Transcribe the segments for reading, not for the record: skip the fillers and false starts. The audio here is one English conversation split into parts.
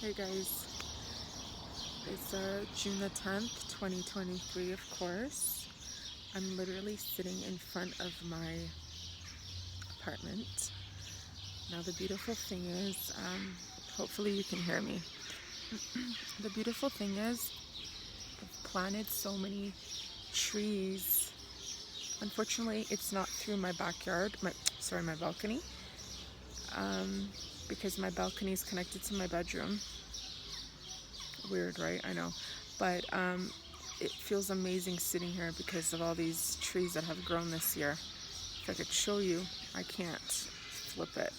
Hey guys, it's June the 10th, 2023, of course. I'm literally sitting in front of my apartment. Now the beautiful thing is, hopefully you can hear me. The beautiful thing is, I've planted so many trees. Unfortunately, it's not through my backyard, my balcony, because my balcony is connected to my bedroom. Weird, right? I know, but it feels amazing sitting here because of all these trees that have grown this year. If I could show you, I can't flip it.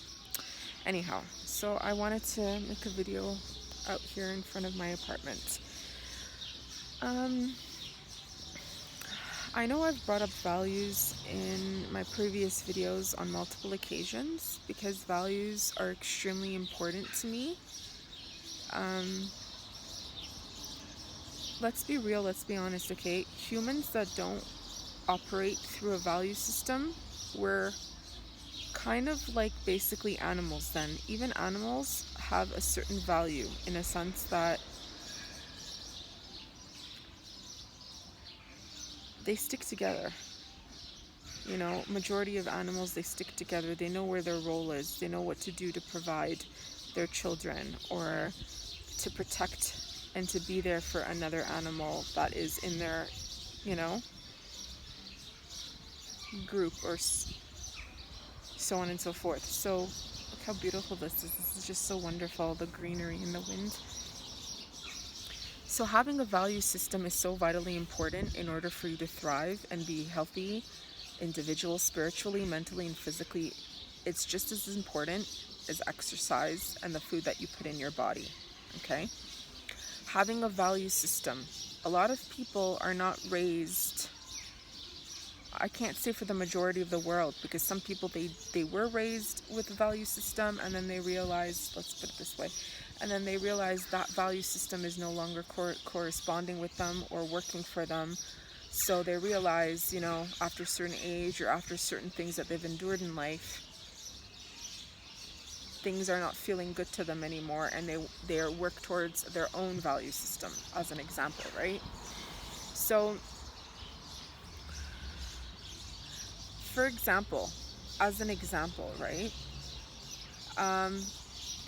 Anyhow, so I wanted to make a video out here in front of my apartment. I know I've brought up values in my previous videos on multiple occasions because values are extremely important to me. Let's be real, let's be honest, okay? Humans that don't operate through a value system, we're kind of like basically animals then. Even animals have a certain value in a sense that they stick together. You know, majority of animals, they stick together. They know where their role is. They know what to do to provide their children or to protect and to be there for another animal that is in their, you know, group or so on and so forth. So look how beautiful this is. This is just so wonderful, the greenery and the wind. So having a value system is so vitally important in order for you to thrive and be healthy individual, spiritually, mentally, and physically. It's just as important as exercise and the food that you put in your body, okay? Having a value system. A lot of people are not raised, I can't say for the majority of the world, because some people, they were raised with a value system and then they realized, let's put it this way, and then they realized that value system is no longer corresponding with them or working for them. So they realize, you know, after a certain age or after certain things that they've endured in life, things are not feeling good to them anymore, and they work towards their own value system, as an example, right? So, for example, as an example, right?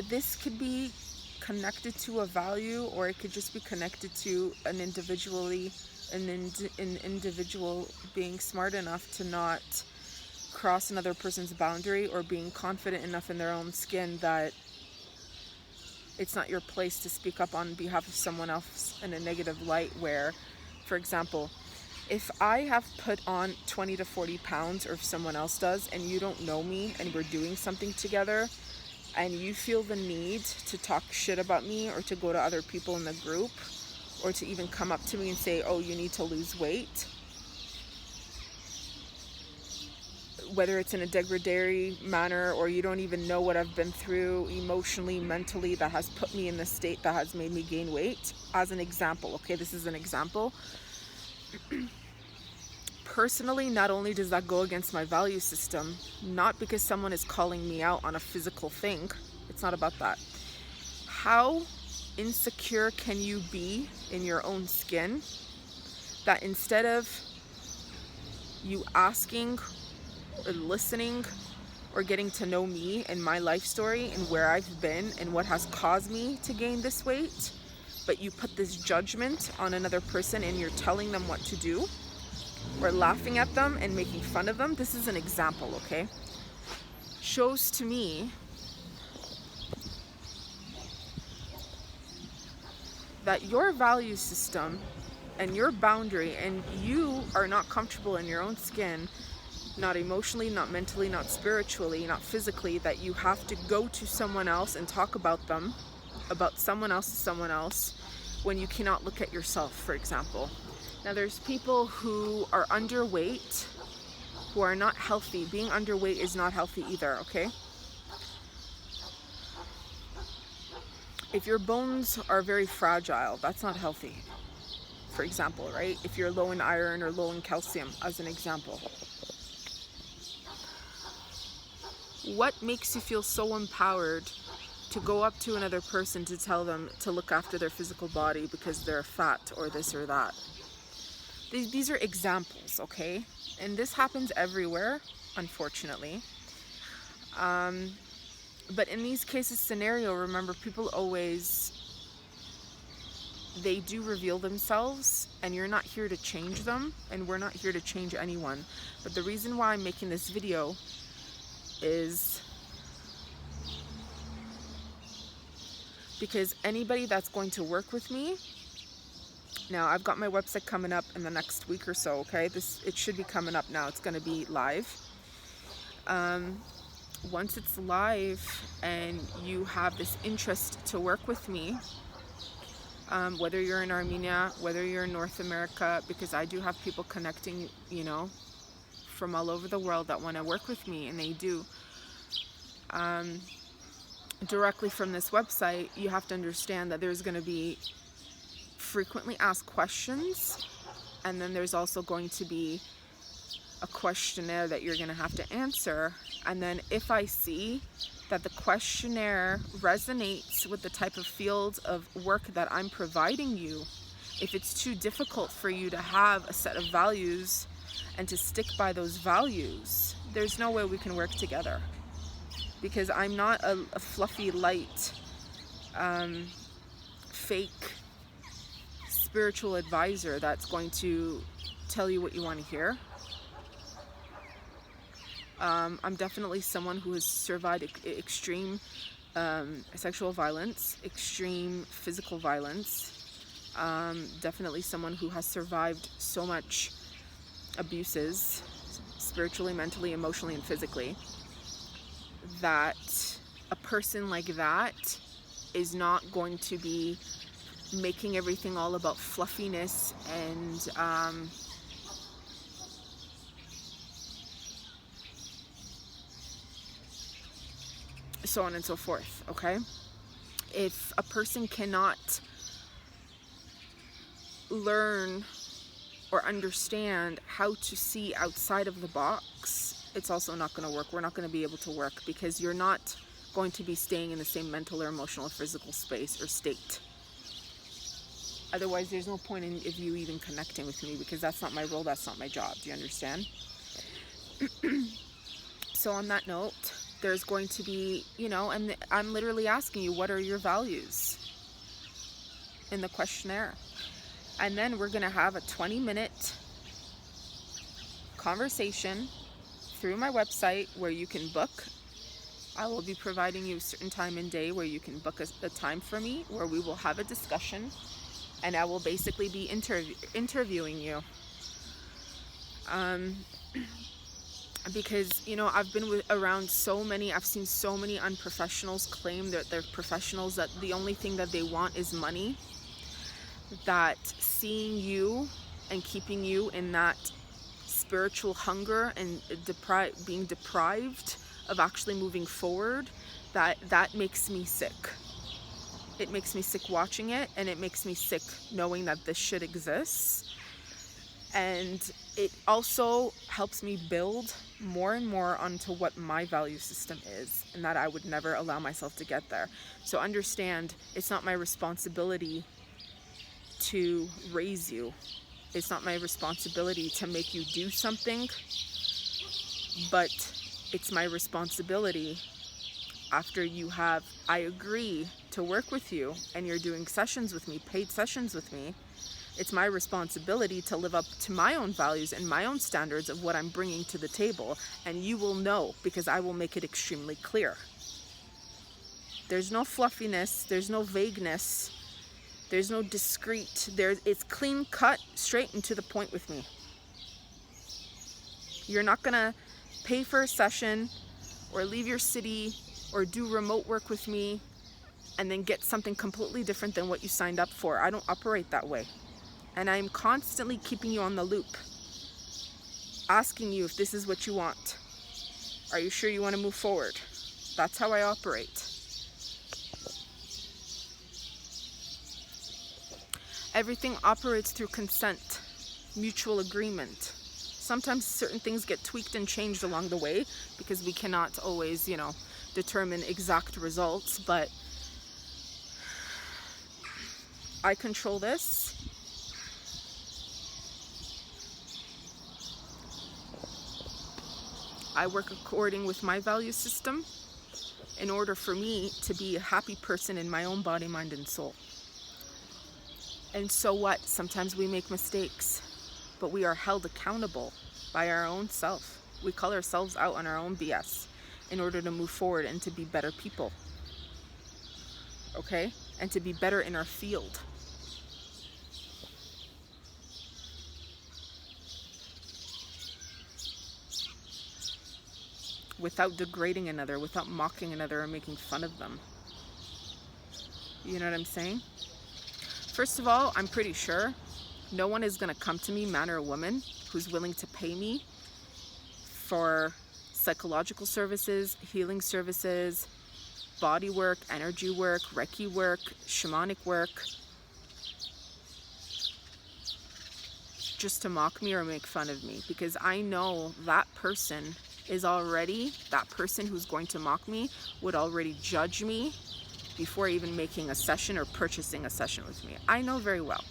This could be connected to a value, or it could just be connected to an individual being smart enough to not cross another person's boundary, or being confident enough in their own skin that it's not your place to speak up on behalf of someone else in a negative light. Where, for example, if I have put on 20 to 40 pounds, or if someone else does, and you don't know me and we're doing something together, and you feel the need to talk shit about me, or to go to other people in the group, or to even come up to me and say, oh, you need to lose weight, whether it's in a degradatory manner, or you don't even know what I've been through emotionally, mentally, that has put me in the state that has made me gain weight, as an example, okay? This is an example. Personally, not only does that go against my value system, not because someone is calling me out on a physical thing, it's not about that. How insecure can you be in your own skin that instead of you asking or listening or getting to know me and my life story and where I've been and what has caused me to gain this weight, but you put this judgment on another person and you're telling them what to do, or laughing at them and making fun of them? This is an example, okay? Shows to me that your value system and your boundary, and you are not comfortable in your own skin, not emotionally, not mentally, not spiritually, not physically, that you have to go to someone else and talk about them, about someone else to someone else, when you cannot look at yourself, for example. Now there's people who are underweight, who are not healthy. Being underweight is not healthy either, okay? If your bones are very fragile, that's not healthy, for example, right? If you're low in iron or low in calcium, as an example. What makes you feel so empowered to go up to another person to tell them to look after their physical body because they're fat or this or that. These are examples, okay? And this happens everywhere, unfortunately. But in these cases scenario, remember, people always, they do reveal themselves, and you're not here to change them, and we're not here to change anyone. But the reason why I'm making this video is because anybody that's going to work with me, now I've got my website coming up in the next week or so, okay? It should be coming up now. It's going to be live. Once it's live and you have this interest to work with me, whether you're in Armenia, whether you're in North America, because I do have people connecting, you know, from all over the world that want to work with me, and they do. Directly from this website, you have to understand that there's going to be frequently asked questions, and then there's also going to be a questionnaire that you're going to have to answer. And then if I see that the questionnaire resonates with the type of field of work that I'm providing you, if it's too difficult for you to have a set of values and to stick by those values, there's no way we can work together. Because I'm not a fluffy, light, fake spiritual advisor that's going to tell you what you want to hear. I'm definitely someone who has survived extreme sexual violence, extreme physical violence. Definitely someone who has survived so much abuses, spiritually, mentally, emotionally, and physically, that a person like that is not going to be making everything all about fluffiness and so on and so forth, okay? If a person cannot learn or understand how to see outside of the box, it's also not going to work. We're not going to be able to work, because you're not going to be staying in the same mental or emotional or physical space or state. Otherwise, there's no point in you even connecting with me, because that's not my role, that's not my job. Do you understand? So on that note, there's going to be, you know, and I'm literally asking you, what are your values in the questionnaire? And then we're going to have a 20-minute conversation through my website where you can book. I will be providing you a certain time and day where you can book a time for me, where we will have a discussion, and I will basically be interviewing you. Because, you know, I've been around so many, I've seen so many unprofessionals claim that they're professionals, that the only thing that they want is money, that seeing you and keeping you in that spiritual hunger and being deprived of actually moving forward, that makes me sick. It makes me sick watching it, and it makes me sick knowing that this shit exists. And it also helps me build more and more onto what my value system is, and that I would never allow myself to get there. So understand, it's not my responsibility to raise you. It's not my responsibility to make you do something, but it's my responsibility after I agree to work with you and you're doing sessions with me, paid sessions with me. It's my responsibility to live up to my own values and my own standards of what I'm bringing to the table, and you will know, because I will make it extremely clear. There's no fluffiness, there's no vagueness, there's no discreet, it's clean cut, straight and to the point with me. You're not gonna pay for a session or leave your city or do remote work with me and then get something completely different than what you signed up for. I don't operate that way. And I'm constantly keeping you on the loop, asking you if this is what you want. Are you sure you want to move forward? That's how I operate. Everything operates through consent, mutual agreement. Sometimes certain things get tweaked and changed along the way because we cannot always, determine exact results, but I control this. I work according with my value system in order for me to be a happy person in my own body, mind, and soul. And so what? Sometimes we make mistakes, but we are held accountable by our own self. We call ourselves out on our own BS in order to move forward and to be better people. Okay? And to be better in our field. Without degrading another, without mocking another or making fun of them. You know what I'm saying? First of all, I'm pretty sure no one is going to come to me, man or woman, who's willing to pay me for psychological services, healing services, body work, energy work, Reiki work, shamanic work, just to mock me or make fun of me. Because I know that person is already, that person who's going to mock me would already judge me before even making a session or purchasing a session with me. I know very well.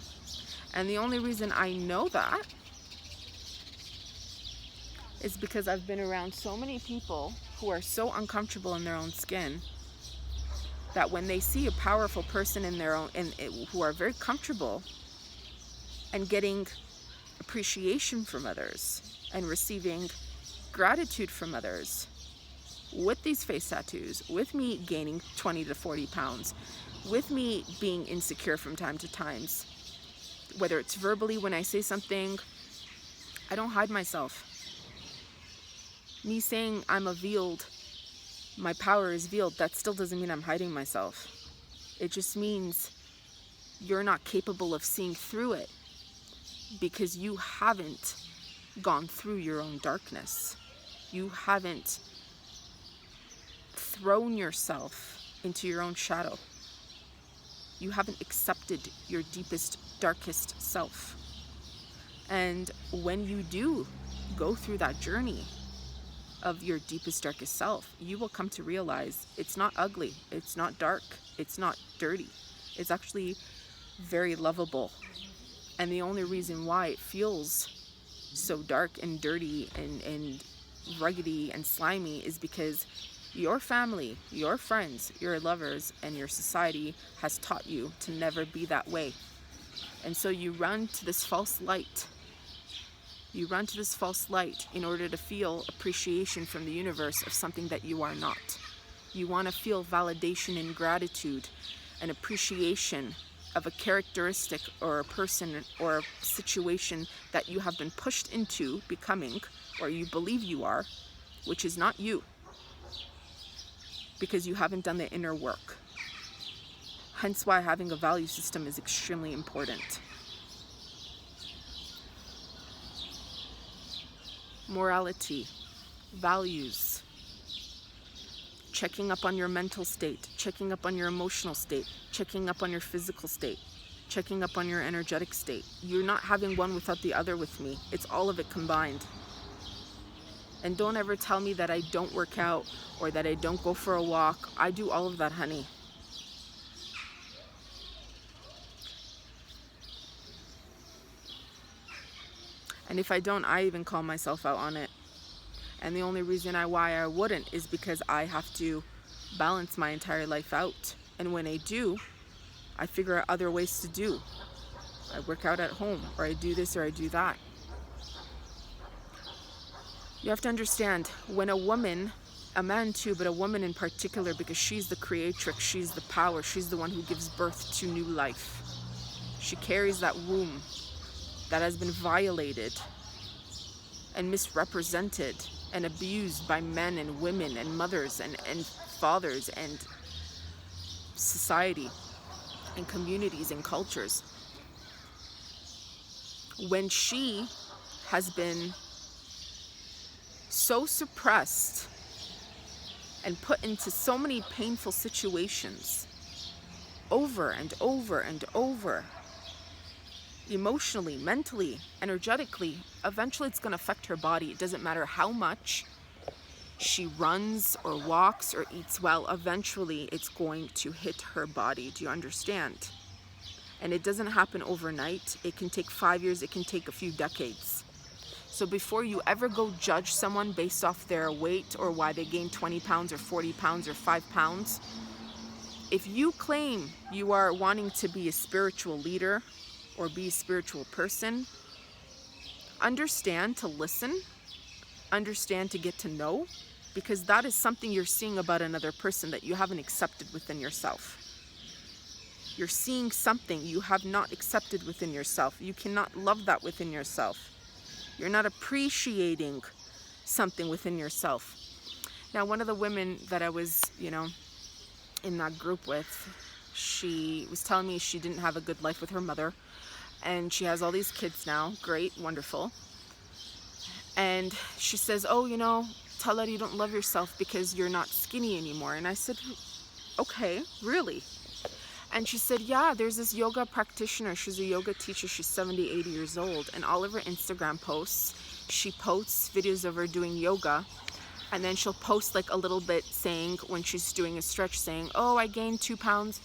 And the only reason I know that is because I've been around so many people who are so uncomfortable in their own skin that when they see a powerful person in their own, who are very comfortable and getting appreciation from others and receiving gratitude from others, with these face tattoos, with me gaining 20 to 40 pounds, with me being insecure from time to times, whether it's verbally when I say something, I don't hide myself. Me saying I'm a veiled, my power is veiled, that still doesn't mean I'm hiding myself. It just means you're not capable of seeing through it because you haven't gone through your own darkness. You haven't thrown yourself into your own shadow. You haven't accepted your deepest, darkest self. And when you do go through that journey of your deepest, darkest self, you will come to realize it's not ugly, it's not dark, it's not dirty. It's actually very lovable. And the only reason why it feels so dark and dirty and ruggedy and slimy is because your family, your friends, your lovers, and your society has taught you to never be that way. And so you run to this false light. You run to this false light in order to feel appreciation from the universe of something that you are not. You want to feel validation and gratitude and appreciation of a characteristic or a person or a situation that you have been pushed into becoming, or you believe you are, which is not you, because you haven't done the inner work. Hence why having a value system is extremely important. Morality, values, checking up on your mental state, checking up on your emotional state, checking up on your physical state, checking up on your energetic state. You're not having one without the other with me. It's all of it combined. And don't ever tell me that I don't work out or that I don't go for a walk. I do all of that, honey. And if I don't, I even call myself out on it. And the only reason why I wouldn't is because I have to balance my entire life out. And when I do, I figure out other ways to do. I work out at home, or I do this, or I do that. You have to understand, when a woman, a man too, but a woman in particular, because she's the creatrix, she's the power, she's the one who gives birth to new life. She carries that womb that has been violated and misrepresented and abused by men and women and mothers and fathers and society and communities and cultures. When she has been so suppressed and put into so many painful situations over and over and over, emotionally, mentally, energetically, eventually it's going to affect her body. It doesn't matter how much she runs or walks or eats well, eventually it's going to hit her body. Do you understand? And it doesn't happen overnight. It can take 5 years, it can take a few decades. So before you ever go judge someone based off their weight or why they gained 20 pounds or 40 pounds or 5 pounds, if you claim you are wanting to be a spiritual leader or be a spiritual person, understand to listen, understand to get to know, because that is something you're seeing about another person that you haven't accepted within yourself. You're seeing something you have not accepted within yourself. You cannot love that within yourself. You're not appreciating something within yourself. Now, one of the women that I was, in that group with, she was telling me she didn't have a good life with her mother, and she has all these kids now. Great, wonderful. And she says, oh, tell her you don't love yourself because you're not skinny anymore. And I said, okay, really? And she said, yeah, there's this yoga practitioner. She's a yoga teacher. She's 70, 80 years old. And all of her Instagram posts, she posts videos of her doing yoga. And then she'll post like a little bit saying, when she's doing a stretch, saying, oh, I gained 2 pounds.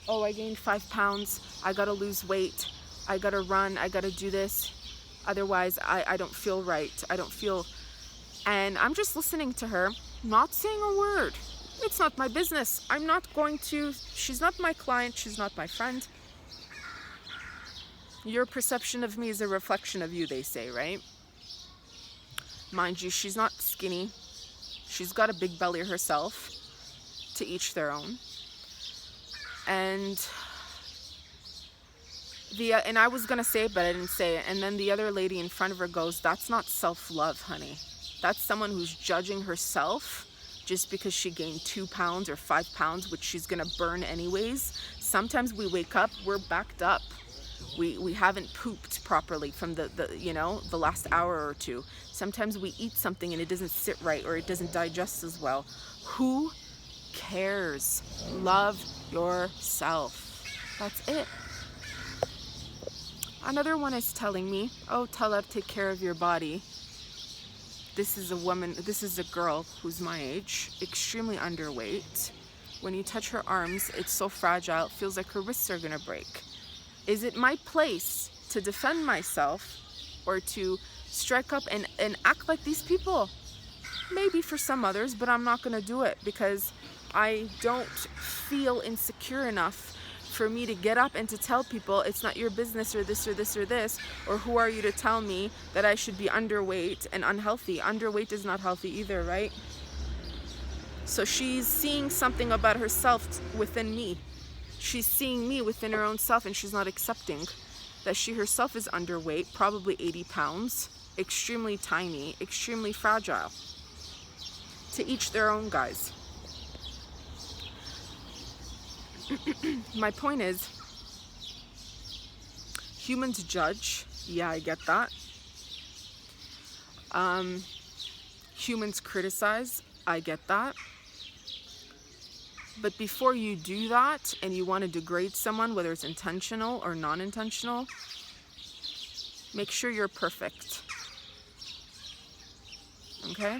Oh, I gained 5 pounds. I got to lose weight. I got to run. I got to do this. Otherwise, I don't feel right. I don't feel... And I'm just listening to her, not saying a word. It's not my business. I'm not going to... She's not my client. She's not my friend. Your perception of me is a reflection of you, they say, right? Mind you, she's not skinny. She's got a big belly herself. To each their own. And I was going to say it, but I didn't say it. And then the other lady in front of her goes, that's not self-love, honey. That's someone who's judging herself just because she gained 2 pounds or 5 pounds, which she's going to burn anyways. Sometimes we wake up, we're backed up. We haven't pooped properly from the last hour or two. Sometimes we eat something and it doesn't sit right or it doesn't digest as well. Who cares? Love yourself. That's it. Another one is telling me, oh, Talar, take care of your body. This is a girl who's my age, extremely underweight. When you touch her arms, it's so fragile, it feels like her wrists are gonna break. Is it my place to defend myself or to strike up and act like these people? Maybe for some others, but I'm not gonna do it because I don't feel insecure enough for me to get up and to tell people it's not your business or this or this or this, or who are you to tell me that I should be underweight and unhealthy. Underweight is not healthy either, right? So she's seeing something about herself within me. She's seeing me within her own self, and she's not accepting that she herself is underweight, probably 80 pounds, extremely tiny, extremely fragile. To each their own, guys. My point is, humans judge. Yeah, I get that. Humans criticize. I get that. But before you do that and you want to degrade someone, whether it's intentional or non-intentional, make sure you're perfect. Okay?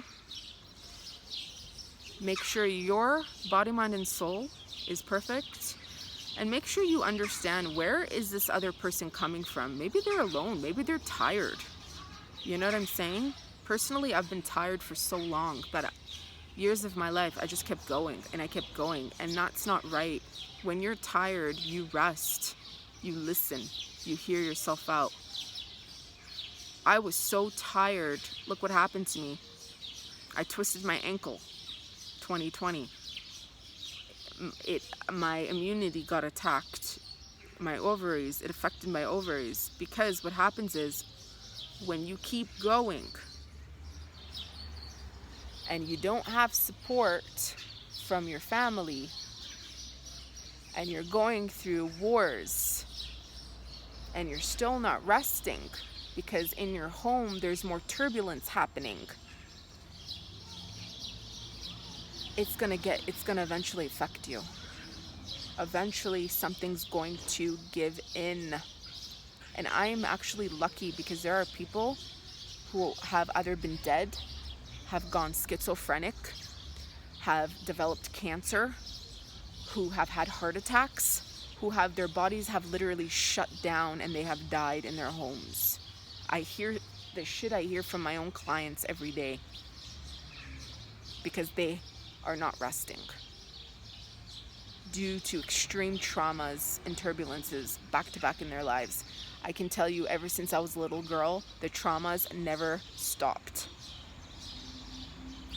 Make sure your body, mind, and soul is perfect, and make sure you understand, where is this other person coming from? Maybe they're alone, maybe they're tired. You know what I'm saying? Personally, I've been tired for so long that years of my life I just kept going and I kept going, and that's not right. When you're tired, you rest, you listen, you hear yourself out. I was so tired. Look what happened to me. I twisted my ankle 2020. My immunity got attacked. My ovaries, it affected my ovaries, because what happens is when you keep going and you don't have support from your family and you're going through wars and you're still not resting because in your home there's more turbulence happening, it's gonna eventually affect you. Eventually something's going to give in. And I am actually lucky because there are people who have either been dead have gone schizophrenic, have developed cancer, who have had heart attacks, who have their bodies have literally shut down and they have died in their homes. I hear the shit I hear from my own clients every day because they are not resting due to extreme traumas and turbulences back to back in their lives. I can tell you, ever since I was a little girl, the traumas never stopped.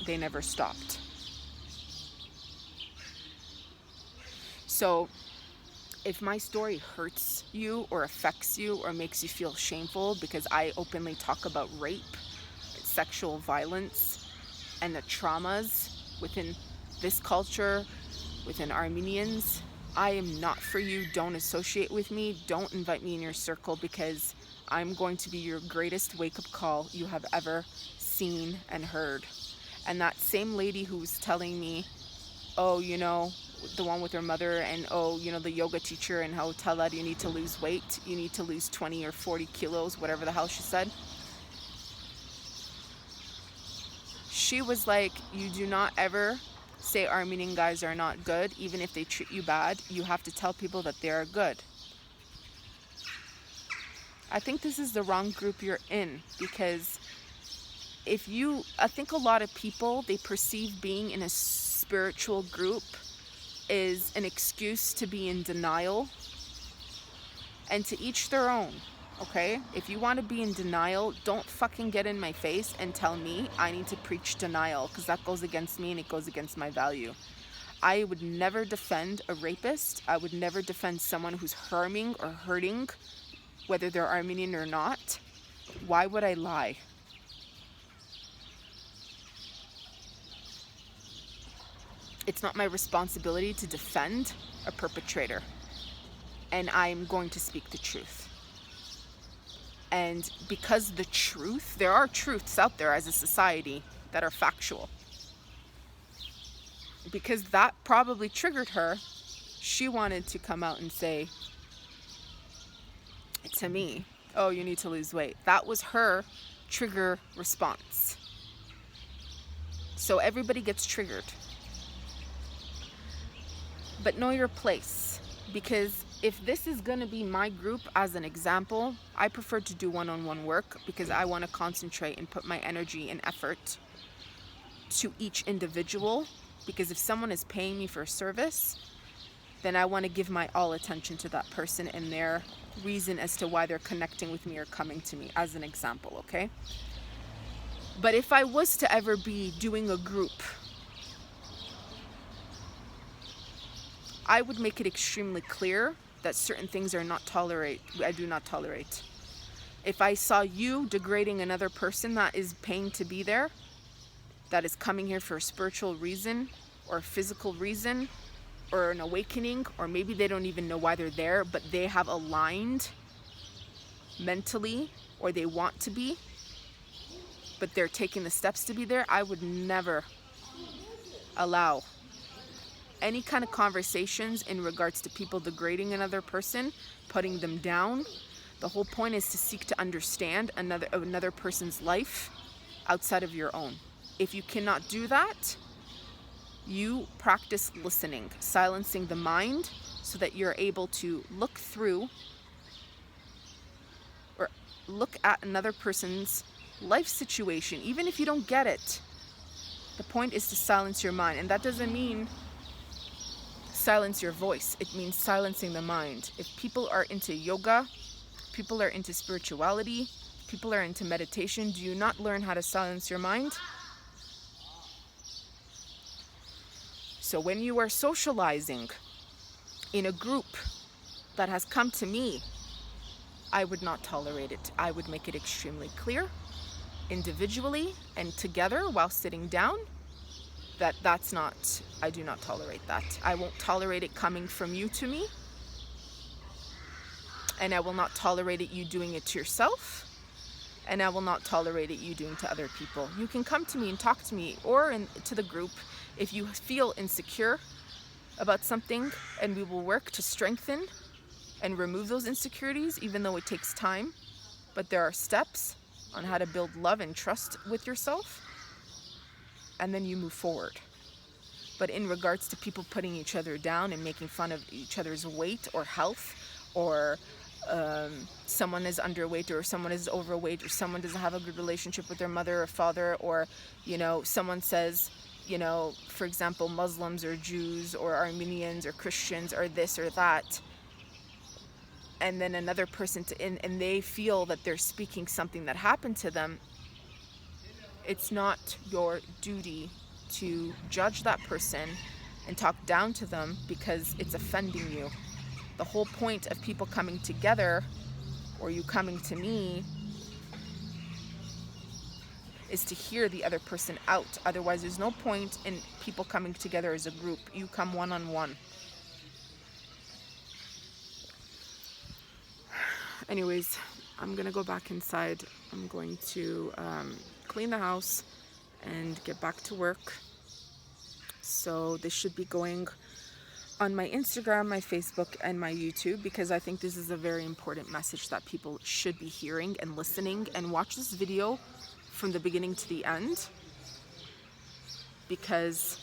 They never stopped. So if my story hurts you or affects you or makes you feel shameful because I openly talk about rape, sexual violence, and the traumas within this culture, within Armenians, I am not for you. Don't associate with me. Don't invite me in your circle, because I'm going to be your greatest wake-up call you have ever seen and heard. And that same lady who was telling me, oh, you know, the one with her mother, and oh, you know, the yoga teacher, and how tell that you need to lose weight, you need to lose 20 or 40 kilos, whatever the hell she said. She was like, you do not ever say Armenian guys are not good. Even if they treat you bad, you have to tell people that they are good. I think this is the wrong group you're in, because I think a lot of people, they perceive being in a spiritual group is an excuse to be in denial, and to each their own. Okay, if you want to be in denial, don't fucking get in my face and tell me I need to preach denial, because that goes against me and it goes against my value. I would never defend a rapist. I would never defend someone who's harming or hurting, whether they're Armenian or not. Why would I lie? It's not my responsibility to defend a perpetrator, and I'm going to speak the truth. And because the truth, there are truths out there as a society that are factual. Because that probably triggered her, she wanted to come out and say to me, oh, you need to lose weight. That was her trigger response. So everybody gets triggered. But know your place, because if this is going to be my group as an example, I prefer to do one-on-one work, because I want to concentrate and put my energy and effort to each individual. Because if someone is paying me for a service, then I want to give my all attention to that person and their reason as to why they're connecting with me or coming to me, as an example, okay? But if I was to ever be doing a group, I would make it extremely clear that certain things I do not tolerate. If I saw you degrading another person that is paying to be there, that is coming here for a spiritual reason or a physical reason or an awakening, or maybe they don't even know why they're there, but they have aligned mentally, or they want to be, but they're taking the steps to be there, I would never allow any kind of conversations in regards to people degrading another person, putting them down. The whole point is to seek to understand another person's life outside of your own. If you cannot do that, you practice listening, silencing the mind, so that you're able to look through or look at another person's life situation, even if you don't get it. The point is to silence your mind, and that doesn't mean silence your voice. It means silencing the mind. If people are into yoga, people are into spirituality, people are into meditation, do you not learn how to silence your mind? So when you are socializing in a group that has come to me, I would not tolerate it. I would make it extremely clear, individually and together while sitting down, that's not, I do not tolerate that. I won't tolerate it coming from you to me, and I will not tolerate it you doing it to yourself, and I will not tolerate it you doing to other people. You can come to me and talk to me, or to the group, if you feel insecure about something, and we will work to strengthen and remove those insecurities, even though it takes time. But there are steps on how to build love and trust with yourself. and then you move forward. But in regards to people putting each other down and making fun of each other's weight or health, or someone is underweight or someone is overweight, or someone doesn't have a good relationship with their mother or father, or, you know, someone says, you know, for example, Muslims or Jews or Armenians or Christians or this or that, and then another person and they feel that they're speaking something that happened to them, it's not your duty to judge that person and talk down to them because it's offending you. The whole point of people coming together, or you coming to me, is to hear the other person out. Otherwise, there's no point in people coming together as a group. You come one-on-one. Anyways, I'm gonna go back inside. I'm going to clean the house and get back to work. So this should be going on my Instagram, my Facebook, and my YouTube, because I think this is a very important message that people should be hearing and listening. And watch this video from the beginning to the end, because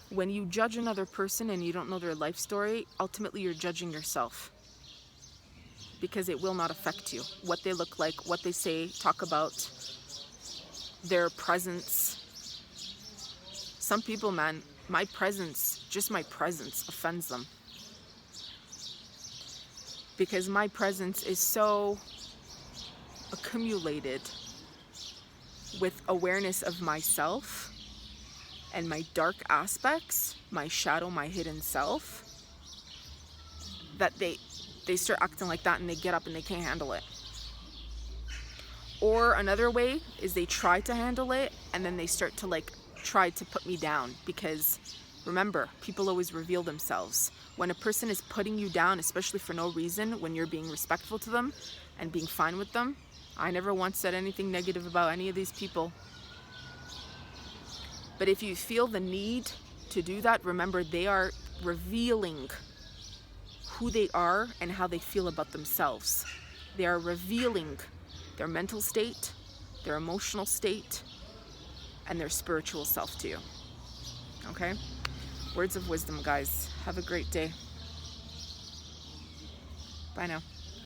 when you judge another person and you don't know their life story, ultimately you're judging yourself, because it will not affect you. What they look like, what they say, talk about, their presence. Some people, man, my presence, just my presence offends them, because my presence is so accumulated with awareness of myself and my dark aspects, my shadow, my hidden self, that they start acting like that and they get up and they can't handle it. Or another way is they try to handle it and then they start to like try to put me down, because remember, people always reveal themselves. When a person is putting you down, especially for no reason, when you're being respectful to them and being fine with them, I never once said anything negative about any of these people. But if you feel the need to do that, remember, they are revealing who they are and how they feel about themselves. They are revealing their mental state, their emotional state, and their spiritual self to you. Okay? Words of wisdom, guys. Have a great day. Bye now.